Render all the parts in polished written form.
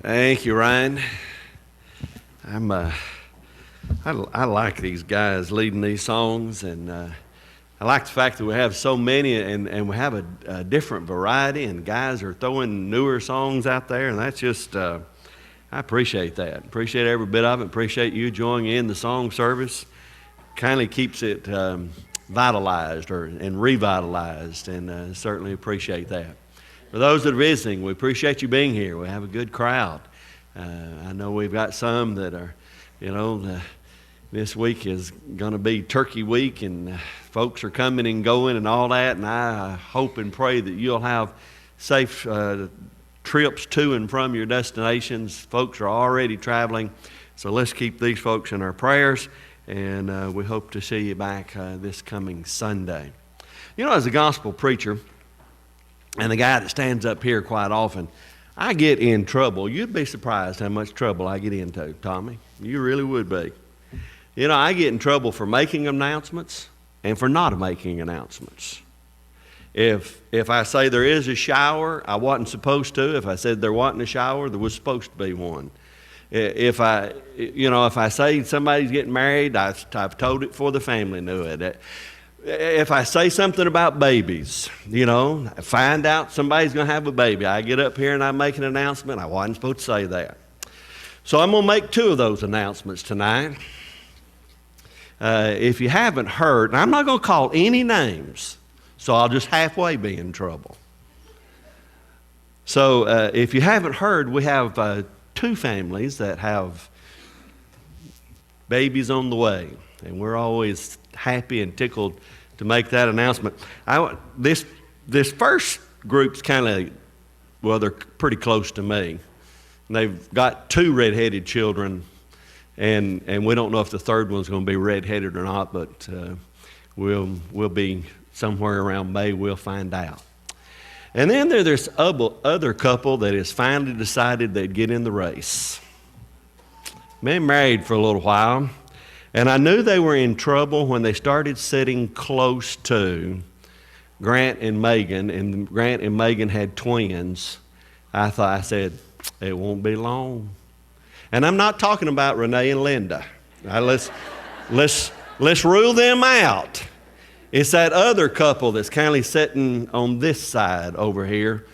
Thank you, Ryan. I like these guys leading these songs, and I like the fact that we have so many, and we have a different variety, and guys are throwing newer songs out there, and that's just, I appreciate that. Appreciate every bit of it. Appreciate you joining in the song service. Kindly keeps it vitalized and revitalized, and certainly appreciate that. For those that are visiting, we appreciate you being here. We have a good crowd. I know we've got some that are, this week is going to be Turkey Week, and folks are coming and going and all that, and I hope and pray that you'll have safe trips to and from your destinations. Folks are already traveling, so let's keep these folks in our prayers, and we hope to see you back this coming Sunday. As a gospel preacher, and the guy that stands up here quite often, I get in trouble. You'd be surprised how much trouble I get into, Tommy. You really would be. I get in trouble for making announcements and for not making announcements. If I say there is a shower, I wasn't supposed to. If I said there wasn't a shower, there was supposed to be one. If I say somebody's getting married, I've told it before the family knew it. If I say something about babies, I find out somebody's going to have a baby, I get up here and I make an announcement. I wasn't supposed to say that. So I'm going to make two of those announcements tonight. If you haven't heard, and I'm not going to call any names, so I'll just halfway be in trouble. So if you haven't heard, we have two families that have babies on the way, and we're always happy and tickled to make that announcement. This first group's they're pretty close to me. And they've got two redheaded children, and we don't know if the third one's going to be redheaded or not, but we'll be somewhere around May, we'll find out. And then there's this other couple that has finally decided they'd get in the race. Been married for a little while. And I knew they were in trouble when they started sitting close to Grant and Megan, and Grant and Megan had twins. I said, it won't be long. And I'm not talking about Renee and Linda. Let's rule them out. It's that other couple that's kind of sitting on this side over here.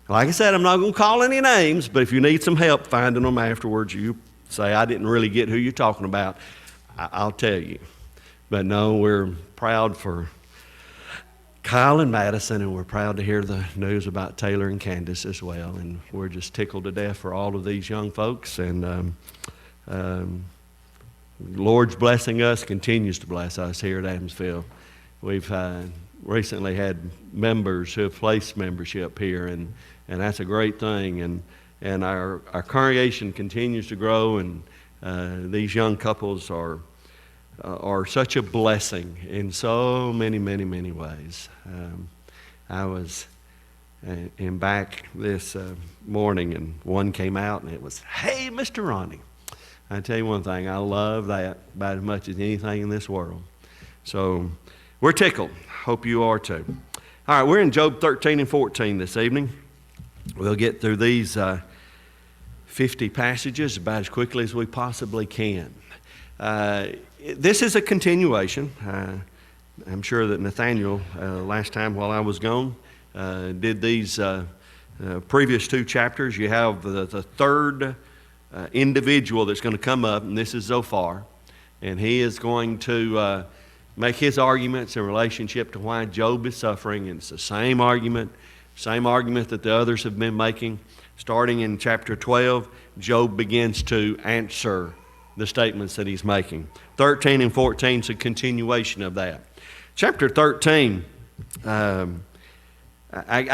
Like I said, I'm not going to call any names, but if you need some help finding them afterwards, you say, I didn't really get who you're talking about. I'll tell you. But no, we're proud for Kyle and Madison, and we're proud to hear the news about Taylor and Candace as well. And we're just tickled to death for all of these young folks. And Lord's blessing us, continues to bless us here at Adamsville. We've recently had members who have placed membership here, and that's a great thing. And our congregation continues to grow, and these young couples are such a blessing in so many, many, many ways. I was in back this morning, and one came out, and it was, "Hey, Mr. Ronnie." I tell you one thing, I love that about as much as anything in this world. So we're tickled. Hope you are too. All right, we're in Job 13 and 14 this evening. We'll get through these 50 passages about as quickly as we possibly can. This is a continuation. I'm sure that Nathaniel, last time while I was gone, did these previous two chapters. You have the third individual that's going to come up, and this is Zophar. And he is going to make his arguments in relationship to why Job is suffering. And it's the same argument that the others have been making. Starting in chapter 12, Job begins to answer the statements that he's making. 13 and 14 is a continuation of that. Chapter 13, I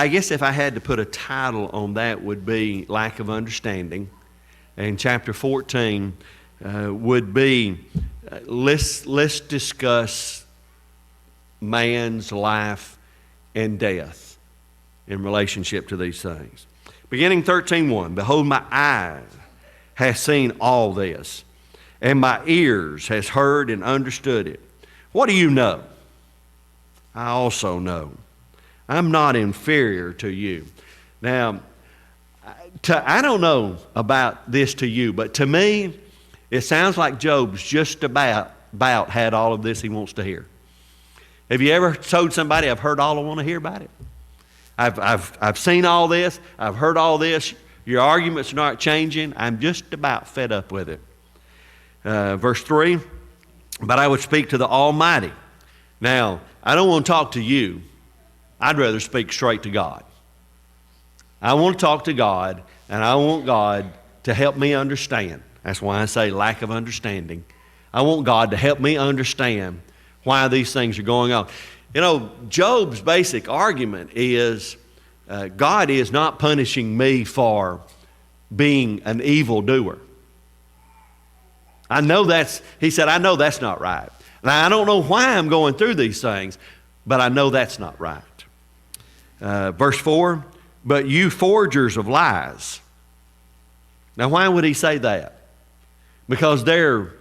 guess if I had to put a title on that, would be Lack of Understanding. And chapter 14 would be let's discuss man's life and death in relationship to these things. Beginning 13:1, behold, my eye has seen all this, and my ears has heard and understood it. What do you know? I also know. I'm not inferior to you. Now, I don't know about this to you, but to me, it sounds like Job's just about had all of this he wants to hear. Have you ever told somebody, I've heard all I want to hear about it? I've seen all this. I've heard all this. Your arguments are not changing. I'm just about fed up with it. Verse 3, but I would speak to the Almighty. Now, I don't want to talk to you. I'd rather speak straight to God. I want to talk to God, and I want God to help me understand. That's why I say lack of understanding. I want God to help me understand why these things are going on. You know, Job's basic argument is God is not punishing me for being an evildoer. He said, I know that's not right. Now, I don't know why I'm going through these things, but I know that's not right. Verse 4, but you forgers of lies. Now, why would he say that? Because they're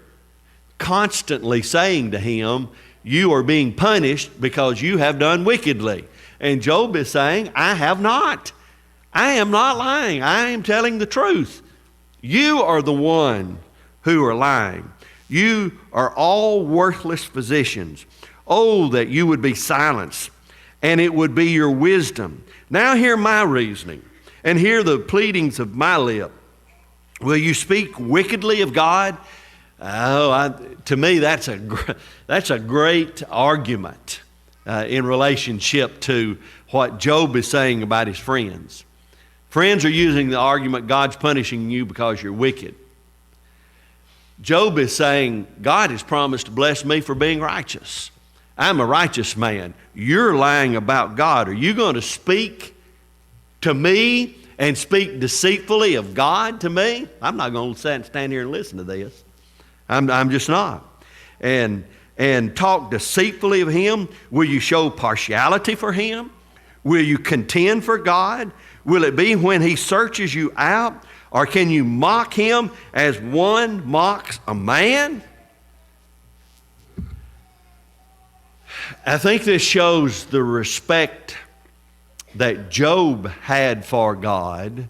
constantly saying to him, you are being punished because you have done wickedly. And Job is saying, I have not. I am not lying. I am telling the truth. You are the one who are lying. You are all worthless physicians. Oh, that you would be silenced, and it would be your wisdom. Now hear my reasoning, and hear the pleadings of my lip. Will you speak wickedly of God? To me, that's a great argument in relationship to what Job is saying about his friends. Friends are using the argument, God's punishing you because you're wicked. Job is saying, God has promised to bless me for being righteous. I'm a righteous man. You're lying about God. Are you going to speak to me and speak deceitfully of God to me? I'm not going to stand here and listen to this. I'm just not. And talk deceitfully of Him. Will you show partiality for Him? Will you contend for God? Will it be when He searches you out? Or can you mock Him as one mocks a man? I think this shows the respect that Job had for God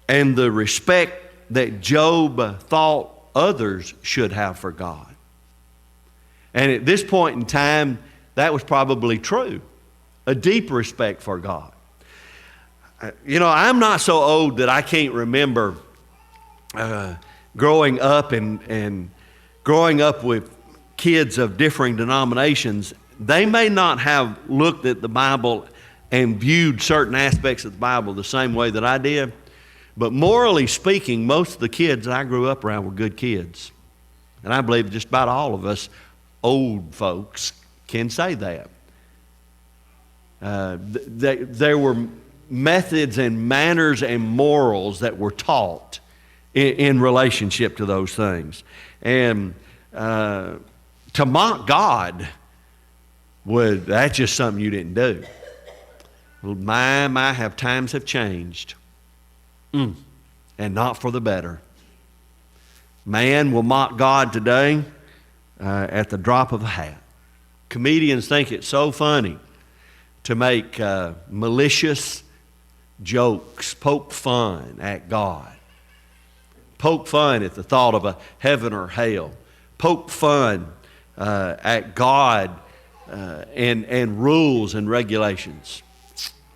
and the respect that Job thought others should have for God. And at this point in time, that was probably true. A deep respect for God. You know, I'm not so old that I can't remember growing up and growing up with kids of differing denominations. They may not have looked at the Bible and viewed certain aspects of the Bible the same way that I did. But morally speaking, most of the kids I grew up around were good kids. And I believe just about all of us old folks can say that. There were methods and manners and morals that were taught in relationship to those things. And to mock God, that's just something you didn't do. How times have changed. And not for the better. Man will mock God today at the drop of a hat. Comedians think it's so funny to make malicious jokes, poke fun at God. Poke fun at the thought of a heaven or hell. Poke fun at God and rules and regulations.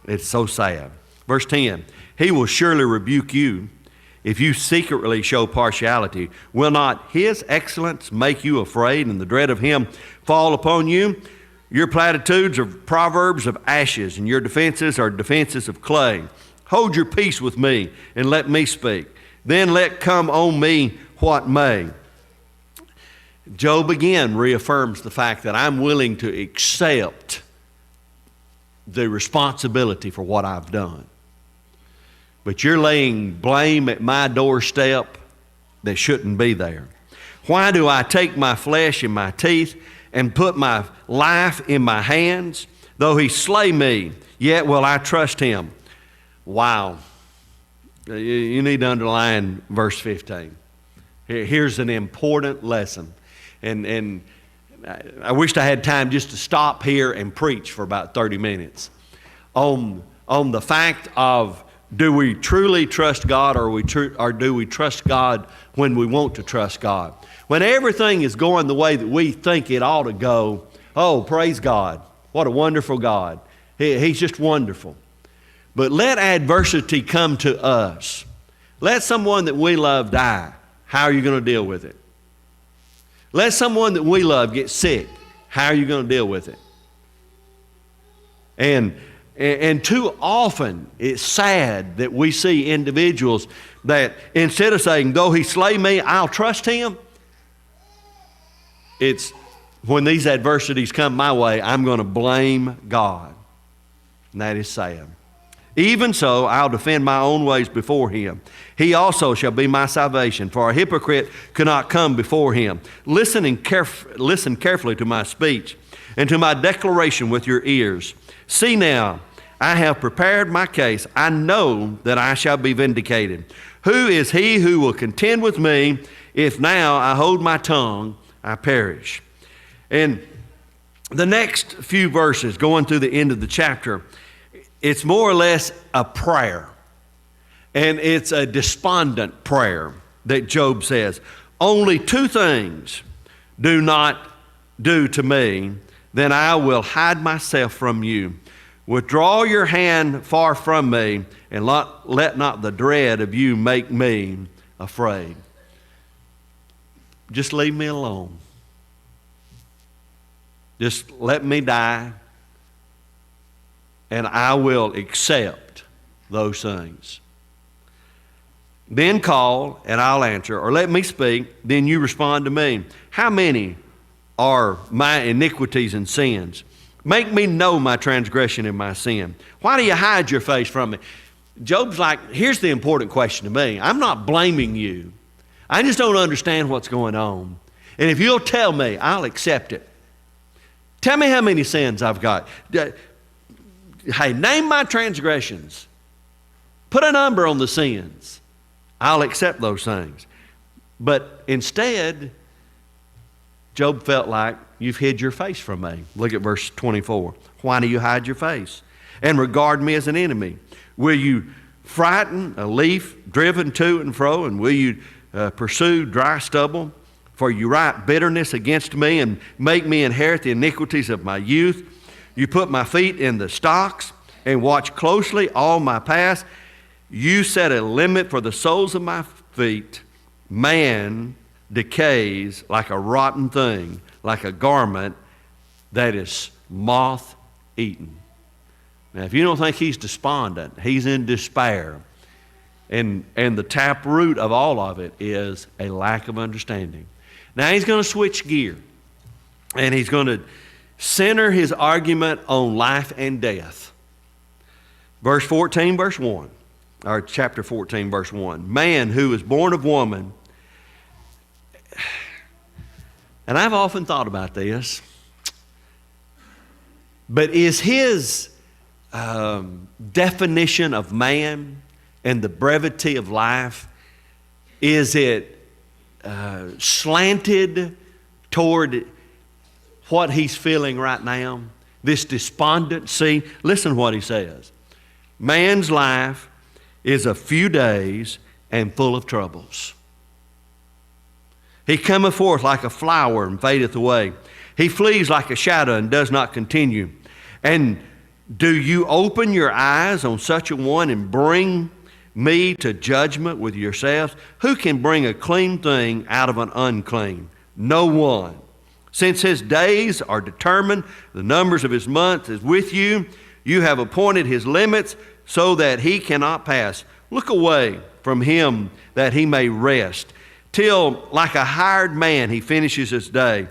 It's so sad. Verse 10, He will surely rebuke you if you secretly show partiality. Will not His excellence make you afraid and the dread of Him fall upon you? Your platitudes are proverbs of ashes, and your defenses are defenses of clay. Hold your peace with me, and let me speak. Then let come on me what may. Job again reaffirms the fact that I'm willing to accept the responsibility for what I've done. But you're laying blame at my doorstep that shouldn't be there. Why do I take my flesh in my teeth and put my life in my hands? Though He slay me, yet will I trust Him. Wow. You need to underline verse 15. Here's an important lesson. And I wished I had time just to stop here and preach for about 30 minutes on the fact of Do we truly trust God, or do we trust God when we want to trust God? When everything is going the way that we think it ought to go, oh, praise God. What a wonderful God. He's just wonderful. But let adversity come to us. Let someone that we love die. How are you going to deal with it? Let someone that we love get sick. How are you going to deal with it? And too often, it's sad that we see individuals that instead of saying, though he slay me, I'll trust him. It's when these adversities come my way, I'm going to blame God. And that is sad. Even so, I'll defend my own ways before him. He also shall be my salvation, for a hypocrite could not come before him. Listen carefully to my speech and to my declaration with your ears. See now, I have prepared my case. I know that I shall be vindicated. Who is he who will contend with me? If now I hold my tongue, I perish. And the next few verses, going through the end of the chapter, it's more or less a prayer. And it's a despondent prayer that Job says, only two things do not do to me, then I will hide myself from you. Withdraw your hand far from me, and let not the dread of you make me afraid. Just leave me alone. Just let me die, and I will accept those things. Then call, and I'll answer, or let me speak, then you respond to me. How many are my iniquities and sins? Make me know my transgression and my sin. Why do you hide your face from me? Job's like, here's the important question to me. I'm not blaming you. I just don't understand what's going on. And if you'll tell me, I'll accept it. Tell me how many sins I've got. Hey, name my transgressions. Put a number on the sins. I'll accept those things. But instead, Job felt like, you've hid your face from me. Look at verse 24. Why do you hide your face and regard me as an enemy? Will you frighten a leaf driven to and fro, and will you pursue dry stubble? For you write bitterness against me and make me inherit the iniquities of my youth. You put my feet in the stocks and watch closely all my paths. You set a limit for the soles of my feet. Man decays like a rotten thing, like a garment that is moth-eaten. Now, if you don't think he's despondent, he's in despair. And the tap root of all of it is a lack of understanding. Now, he's going to switch gear, and he's going to center his argument on life and death. Verse 14, verse 1, or chapter 14, verse 1. Man who is born of woman. And I've often thought about this, but is his definition of man and the brevity of life, is it slanted toward what he's feeling right now? This despondency. Listen to what he says. Man's life is a few days and full of troubles. He cometh forth like a flower and fadeth away. He flees like a shadow and does not continue. And do you open your eyes on such a one and bring me to judgment with yourselves? Who can bring a clean thing out of an unclean? No one. Since his days are determined, the numbers of his months is with you. You have appointed his limits so that he cannot pass. Look away from him that he may rest, till like a hired man he finishes his day.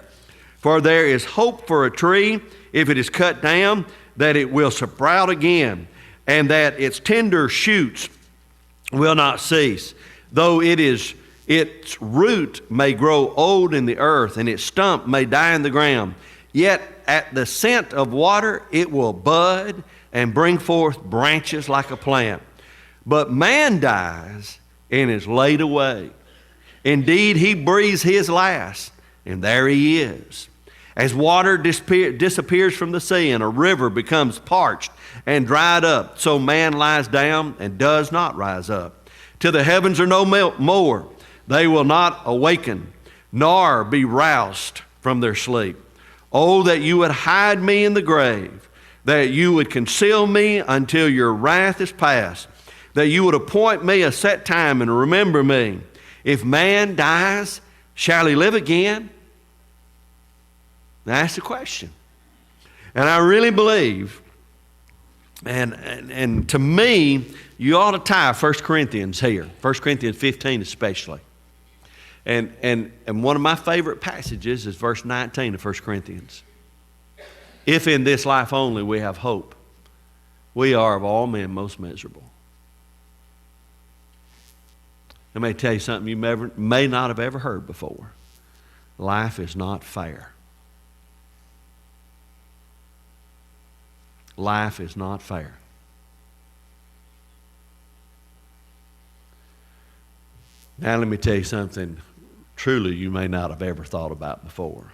For there is hope for a tree, if it is cut down, that it will sprout again, and that its tender shoots will not cease. Though its root may grow old in the earth, and its stump may die in the ground, yet at the scent of water it will bud and bring forth branches like a plant. But man dies and is laid away. Indeed, he breathes his last, and there he is. As water disappears from the sea and a river becomes parched and dried up, so man lies down and does not rise up. Till the heavens are no more, they will not awaken, nor be roused from their sleep. Oh, that you would hide me in the grave, that you would conceal me until your wrath is past, that you would appoint me a set time and remember me. If man dies, shall he live again? That's the question. And I really believe, and to me, you ought to tie 1 Corinthians here, 1 Corinthians 15 especially. And one of my favorite passages is verse 19 of 1 Corinthians. If in this life only we have hope, we are of all men most miserable. Let me tell you something you may not have ever heard before. Life is not fair. Life is not fair. Now let me tell you something truly you may not have ever thought about before.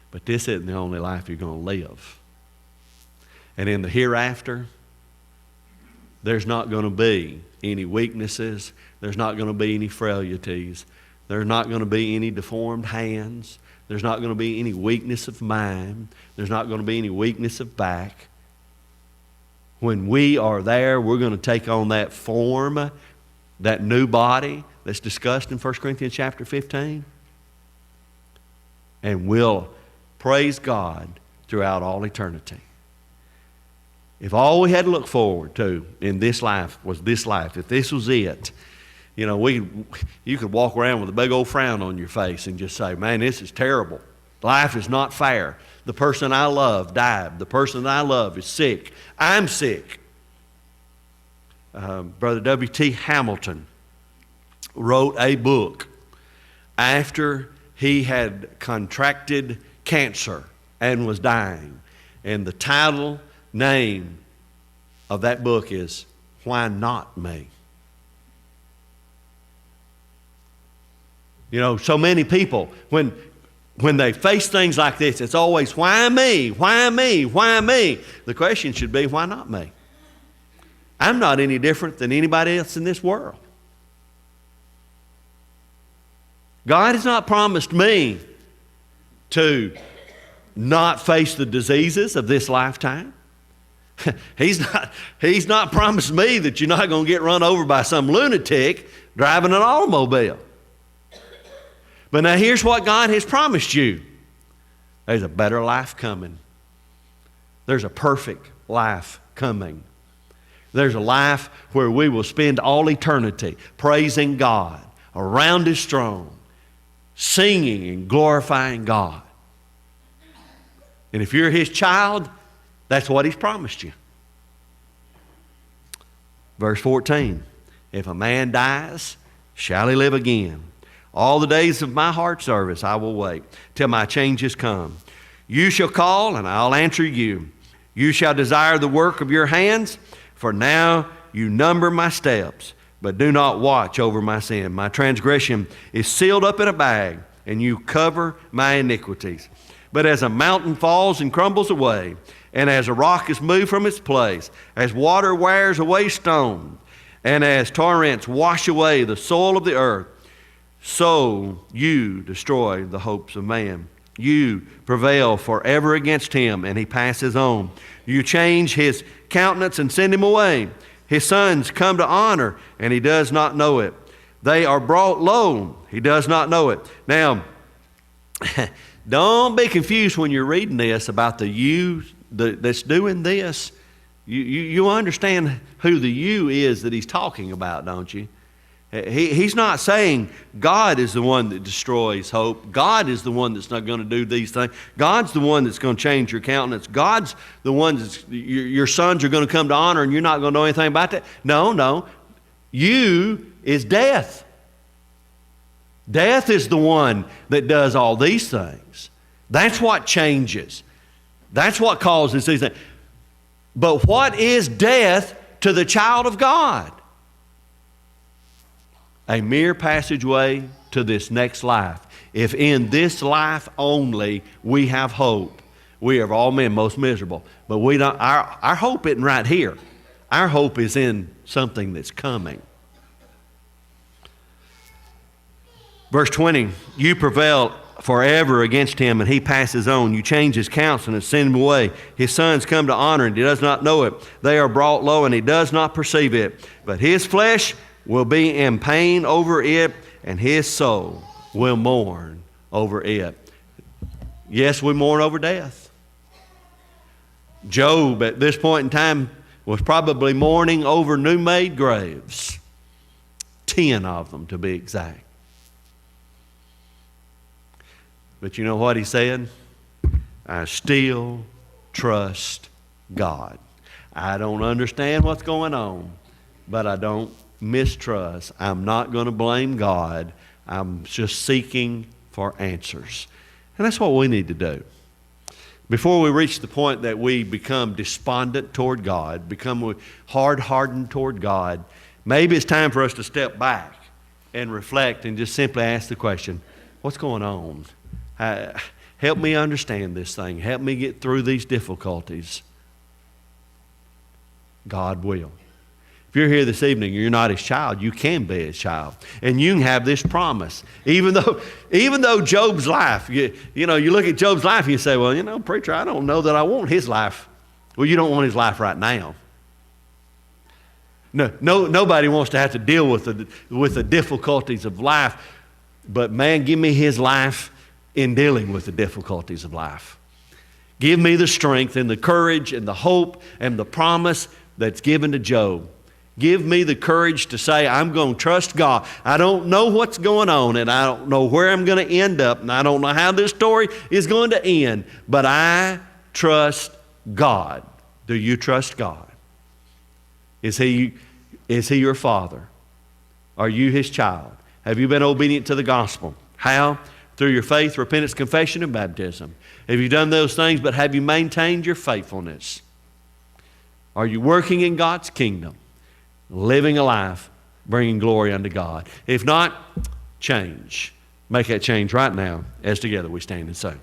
But this isn't the only life you're going to live. And in the hereafter, there's not going to be any weaknesses. There's not going to be any frailties. There's not going to be any deformed hands. There's not going to be any weakness of mind. There's not going to be any weakness of back. When we are there, we're going to take on that form, that new body that's discussed in 1 Corinthians chapter 15. And we'll praise God throughout all eternity. If all we had to look forward to in this life was this life, if this was it, you know, you could walk around with a big old frown on your face and just say, man, this is terrible. Life is not fair. The person I love died. The person I love is sick. I'm sick. Brother W.T. Hamilton wrote a book after he had contracted cancer and was dying. And the title name of that book is Why Not Me? You know, so many people, when they face things like this, it's always, why me? Why me? Why me? The question should be, why not me? I'm not any different than anybody else in this world. God has not promised me to not face the diseases of this lifetime. He's not promised me that you're not going to get run over by some lunatic driving an automobile. But now here's what God has promised you. There's a better life coming. There's a perfect life coming. There's a life where we will spend all eternity praising God around His throne, singing and glorifying God. And if you're His child, that's what He's promised you. Verse 14, if a man dies, shall he live again? All the days of my heart service I will wait till my changes come. You shall call and I'll answer you. You shall desire the work of your hands, for now you number my steps, but do not watch over my sin. My transgression is sealed up in a bag, and you cover my iniquities. But as a mountain falls and crumbles away, and as a rock is moved from its place, as water wears away stone, and as torrents wash away the soil of the earth, so you destroy the hopes of man. You prevail forever against him, and he passes on. You change his countenance and send him away. His sons come to honor, and he does not know it. They are brought low. He does not know it. Now, don't be confused when you're reading this about the you that's doing this. You understand who the you is that he's talking about, don't you? He's not saying God is the one that destroys hope. God is the one that's not going to do these things. God's the one that's going to change your countenance. God's the one that's, your sons are going to come to honor and you're not going to know anything about that. No. You is death. Death is the one that does all these things. That's what changes. That's what causes these things. But what is death to the child of God? a mere passageway to this next life. If in this life only we have hope, we are of all men most miserable. But we don't. Our hope isn't right here. Our hope is in something that's coming. Verse 20, you prevail forever against him, and he passes on. You change his counsel and send him away. His sons come to honor, and he does not know it. They are brought low, and he does not perceive it. But his flesh will be in pain over it, and his soul will mourn over it. Yes, we mourn over death. Job, at this point in time, was probably mourning over new-made graves. 10 of them, to be exact. But you know what he said? I still trust God. I don't understand what's going on, but I don't mistrust. I'm not going to blame God. I'm just seeking for answers. And that's what we need to do. Before we reach the point that we become despondent toward God, become hard-hardened toward God, maybe it's time for us to step back and reflect and just simply ask the question, what's going on? Help me understand this thing. Help me get through these difficulties. God will. If you're here this evening and you're not his child, you can be his child. And you can have this promise. Even though Job's life, you look at Job's life and you say, well, preacher, I don't know that I want his life. Well, you don't want his life right now. No, nobody wants to have to deal with the difficulties of life. But man, give me his life in dealing with the difficulties of life. Give me the strength and the courage and the hope and the promise that's given to Job. Give me the courage to say, I'm going to trust God. I don't know what's going on, and I don't know where I'm going to end up, and I don't know how this story is going to end, but I trust God. Do you trust God? Is He your Father? Are you His child? Have you been obedient to the gospel? How? Through your faith, repentance, confession, and baptism. Have you done those things, but have you maintained your faithfulness? Are you working in God's kingdom? Living a life, bringing glory unto God. If not, change. Make that change right now as together we stand and sing.